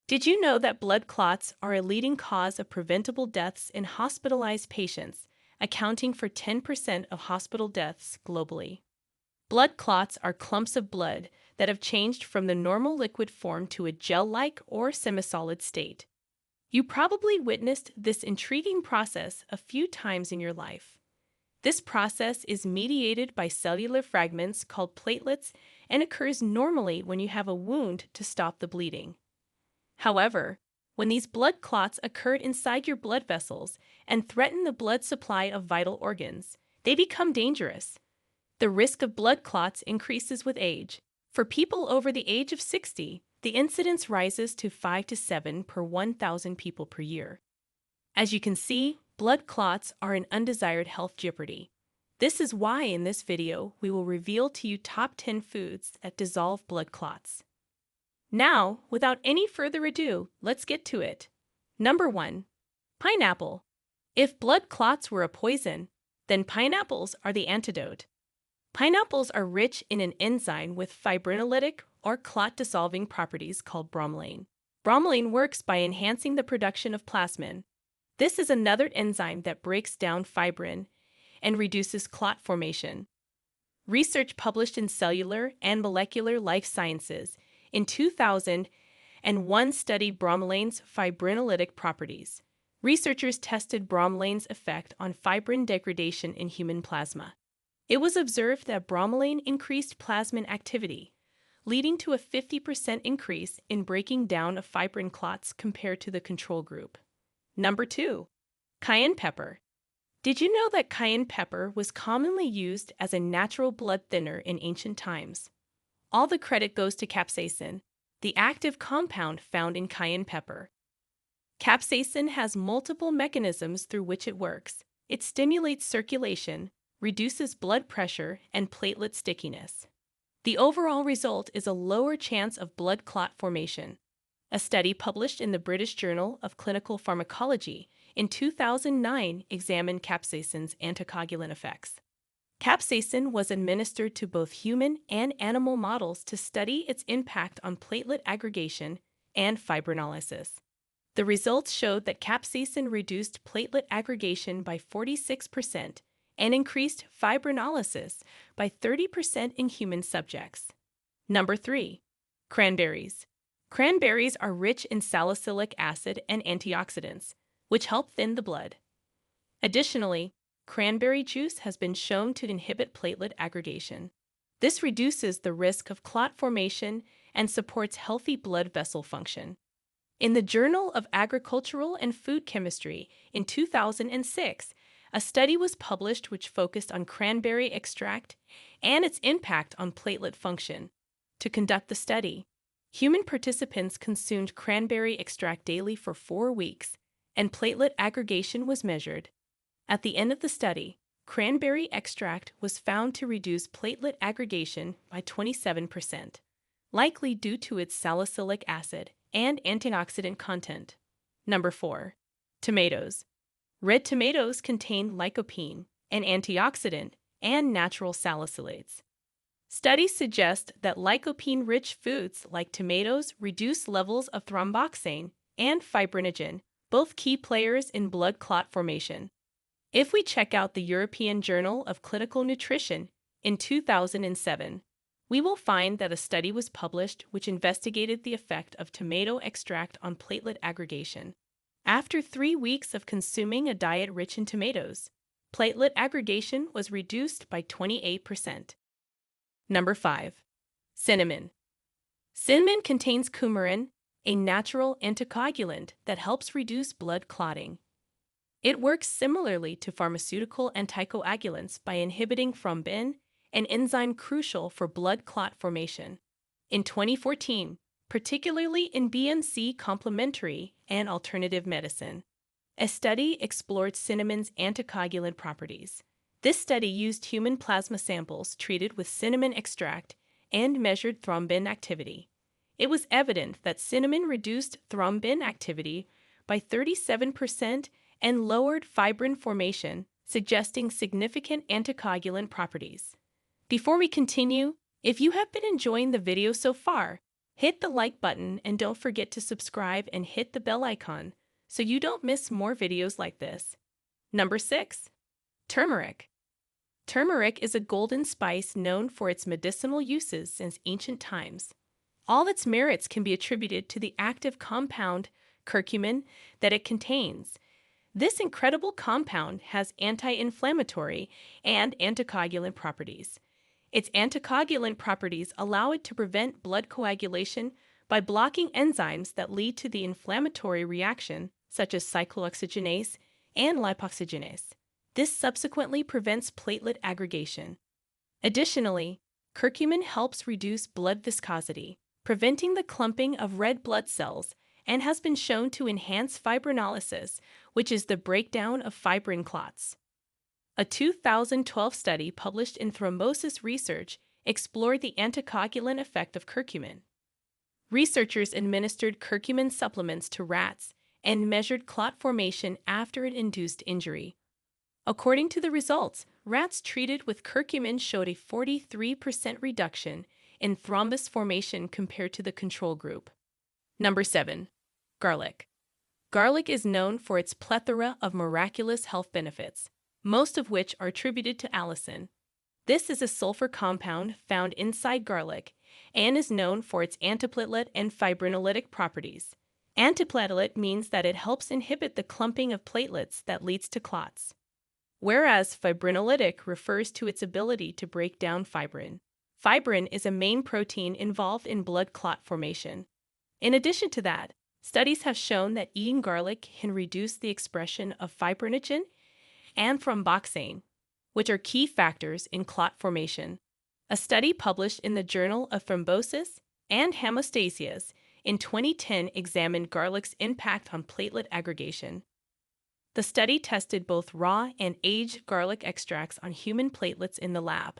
Did you know that blood clots are a leading cause of preventable deaths in hospitalized patients, accounting for 10% of hospital deaths globally? Blood clots are clumps of blood that have changed from the normal liquid form to a gel-like or semisolid state. You probably witnessed this intriguing process a few times in your life. This process is mediated by cellular fragments called platelets and occurs normally when you have a wound to stop the bleeding. However, when these blood clots occur inside your blood vessels and threaten the blood supply of vital organs, they become dangerous. The risk of blood clots increases with age. For people over the age of 60, the incidence rises to 5 to 7 per 1,000 people per year. As you can see, blood clots are an undesired health jeopardy. This is why in this video we will reveal to you top 10 foods that dissolve blood clots. Now, without any further ado, let's get to it. Number 1. Pineapple. If blood clots were a poison, then pineapples are the antidote. Pineapples are rich in an enzyme with fibrinolytic or clot-dissolving properties called bromelain. Bromelain works by enhancing the production of plasmin. This is another enzyme that breaks down fibrin and reduces clot formation. Research published in Cellular and Molecular Life Sciences in 2001 studied bromelain's fibrinolytic properties. Researchers tested bromelain's effect on fibrin degradation in human plasma. It was observed that bromelain increased plasmin activity, leading to a 50% increase in breaking down of fibrin clots compared to the control group. Number 2. Cayenne pepper. Did you know that cayenne pepper was commonly used as a natural blood thinner in ancient times? All the credit goes to capsaicin, the active compound found in cayenne pepper. Capsaicin has multiple mechanisms through which it works. It stimulates circulation, reduces blood pressure, and platelet stickiness. The overall result is a lower chance of blood clot formation. A study published in the British Journal of Clinical Pharmacology in 2009 examined capsaicin's anticoagulant effects. Capsaicin was administered to both human and animal models to study its impact on platelet aggregation and fibrinolysis. The results showed that capsaicin reduced platelet aggregation by 46% and increased fibrinolysis by 30% in human subjects. Number 3. Cranberries. Cranberries are rich in salicylic acid and antioxidants, which help thin the blood. Additionally, cranberry juice has been shown to inhibit platelet aggregation. This reduces the risk of clot formation and supports healthy blood vessel function. In the Journal of Agricultural and Food Chemistry in 2006, a study was published which focused on cranberry extract and its impact on platelet function. To conduct the study, human participants consumed cranberry extract daily for 4 weeks, and platelet aggregation was measured. At the end of the study, cranberry extract was found to reduce platelet aggregation by 27%, likely due to its salicylic acid and antioxidant content. Number 4. Tomatoes. Red tomatoes contain lycopene, an antioxidant, and natural salicylates. Studies suggest that lycopene-rich foods like tomatoes reduce levels of thromboxane and fibrinogen, both key players in blood clot formation. If we check out the European Journal of Clinical Nutrition in 2007, we will find that a study was published which investigated the effect of tomato extract on platelet aggregation. After 3 weeks of consuming a diet rich in tomatoes, platelet aggregation was reduced by 28%. Number 5. Cinnamon. Cinnamon contains coumarin, a natural anticoagulant that helps reduce blood clotting. It works similarly to pharmaceutical anticoagulants by inhibiting thrombin, an enzyme crucial for blood clot formation. In 2014, particularly in BMC complementary and alternative medicine, a study explored cinnamon's anticoagulant properties. This study used human plasma samples treated with cinnamon extract and measured thrombin activity. It was evident that cinnamon reduced thrombin activity by 37% and lowered fibrin formation, suggesting significant anticoagulant properties. Before we continue, if you have been enjoying the video so far, Hit the like button and don't forget to subscribe and hit the bell icon so you don't miss more videos like this. Number 6. Turmeric. Turmeric is a golden spice known for its medicinal uses since ancient times. All its merits can be attributed to the active compound, curcumin, that it contains. This incredible compound has anti-inflammatory and anticoagulant properties. Its anticoagulant properties allow it to prevent blood coagulation by blocking enzymes that lead to the inflammatory reaction, such as cyclooxygenase and lipoxygenase. This subsequently prevents platelet aggregation. Additionally, curcumin helps reduce blood viscosity, preventing the clumping of red blood cells, and has been shown to enhance fibrinolysis, which is the breakdown of fibrin clots. A 2012 study published in Thrombosis Research explored the anticoagulant effect of curcumin. Researchers administered curcumin supplements to rats and measured clot formation after an induced injury. According to the results, rats treated with curcumin showed a 43% reduction in thrombus formation compared to the control group. Number 7. Garlic. Garlic is known for its plethora of miraculous health benefits, most of which are attributed to allicin. This is a sulfur compound found inside garlic and is known for its antiplatelet and fibrinolytic properties. Antiplatelet means that it helps inhibit the clumping of platelets that leads to clots, whereas fibrinolytic refers to its ability to break down fibrin. Fibrin is a main protein involved in blood clot formation. In addition to that, studies have shown that eating garlic can reduce the expression of fibrinogen and thromboxane, which are key factors in clot formation. A study published in the Journal of Thrombosis and Hemostasis in 2010 examined garlic's impact on platelet aggregation. The study tested both raw and aged garlic extracts on human platelets in the lab.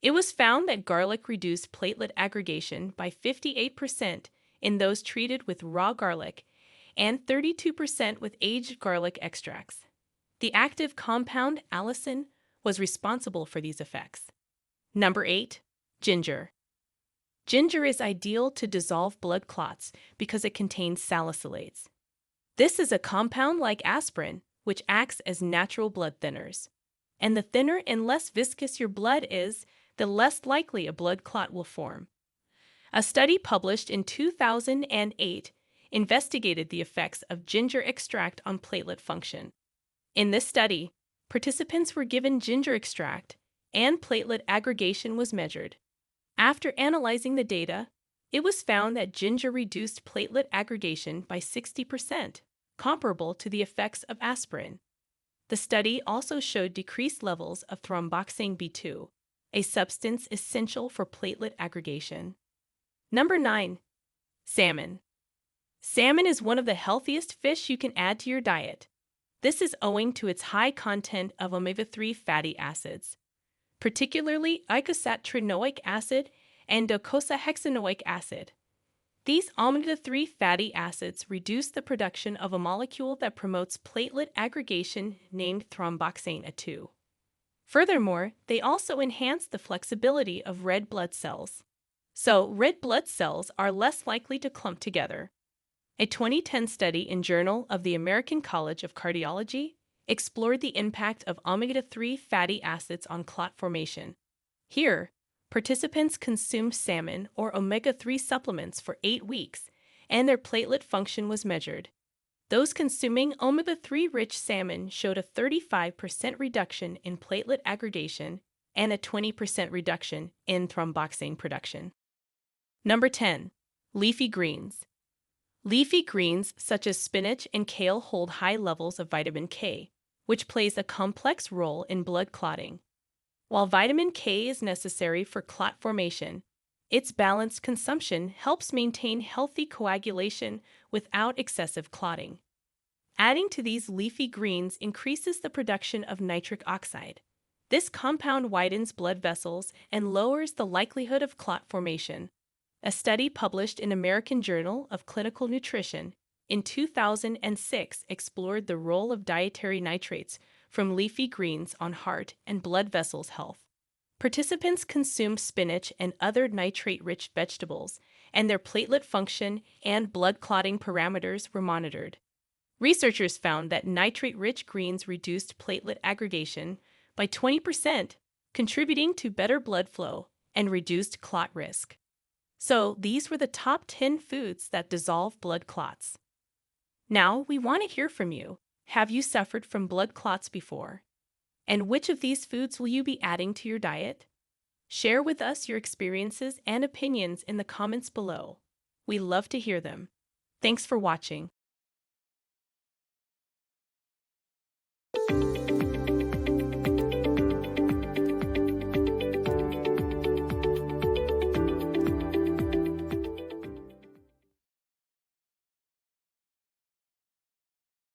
It was found that garlic reduced platelet aggregation by 58% in those treated with raw garlic and 32% with aged garlic extracts. The active compound allicin was responsible for these effects. Number 8. Ginger. Ginger is ideal to dissolve blood clots because it contains salicylates. This is a compound like aspirin, which acts as natural blood thinners. And the thinner and less viscous your blood is, the less likely a blood clot will form. A study published in 2008 investigated the effects of ginger extract on platelet function. In this study, participants were given ginger extract and platelet aggregation was measured. After analyzing the data, it was found that ginger reduced platelet aggregation by 60%, comparable to the effects of aspirin. The study also showed decreased levels of thromboxane B2, a substance essential for platelet aggregation. Number 9. Salmon. Salmon is one of the healthiest fish you can add to your diet. This is owing to its high content of omega-3 fatty acids, particularly eicosapentaenoic acid and docosahexaenoic acid. These omega-3 fatty acids reduce the production of a molecule that promotes platelet aggregation named thromboxane A2. Furthermore, they also enhance the flexibility of red blood cells. So, red blood cells are less likely to clump together. A 2010 study in Journal of the American College of Cardiology explored the impact of omega-3 fatty acids on clot formation. Here, participants consumed salmon or omega-3 supplements for 8 weeks, and their platelet function was measured. Those consuming omega-3 rich salmon showed a 35% reduction in platelet aggregation and a 20% reduction in thromboxane production. Number 10. Leafy greens. Leafy greens such as spinach and kale hold high levels of vitamin K, which plays a complex role in blood clotting. While vitamin K is necessary for clot formation, its balanced consumption helps maintain healthy coagulation without excessive clotting. Adding to these leafy greens increases the production of nitric oxide. This compound widens blood vessels and lowers the likelihood of clot formation. A study published in American Journal of Clinical Nutrition in 2006 explored the role of dietary nitrates from leafy greens on heart and blood vessels health. Participants consumed spinach and other nitrate-rich vegetables and their platelet function and blood clotting parameters were monitored. Researchers found that nitrate-rich greens reduced platelet aggregation by 20%, contributing to better blood flow and reduced clot risk. So these were the top 10 foods that dissolve blood clots. Now we want to hear from you. Have you suffered from blood clots before? And which of these foods will you be adding to your diet? Share with us your experiences and opinions in the comments below. We love to hear them. Thanks for watching.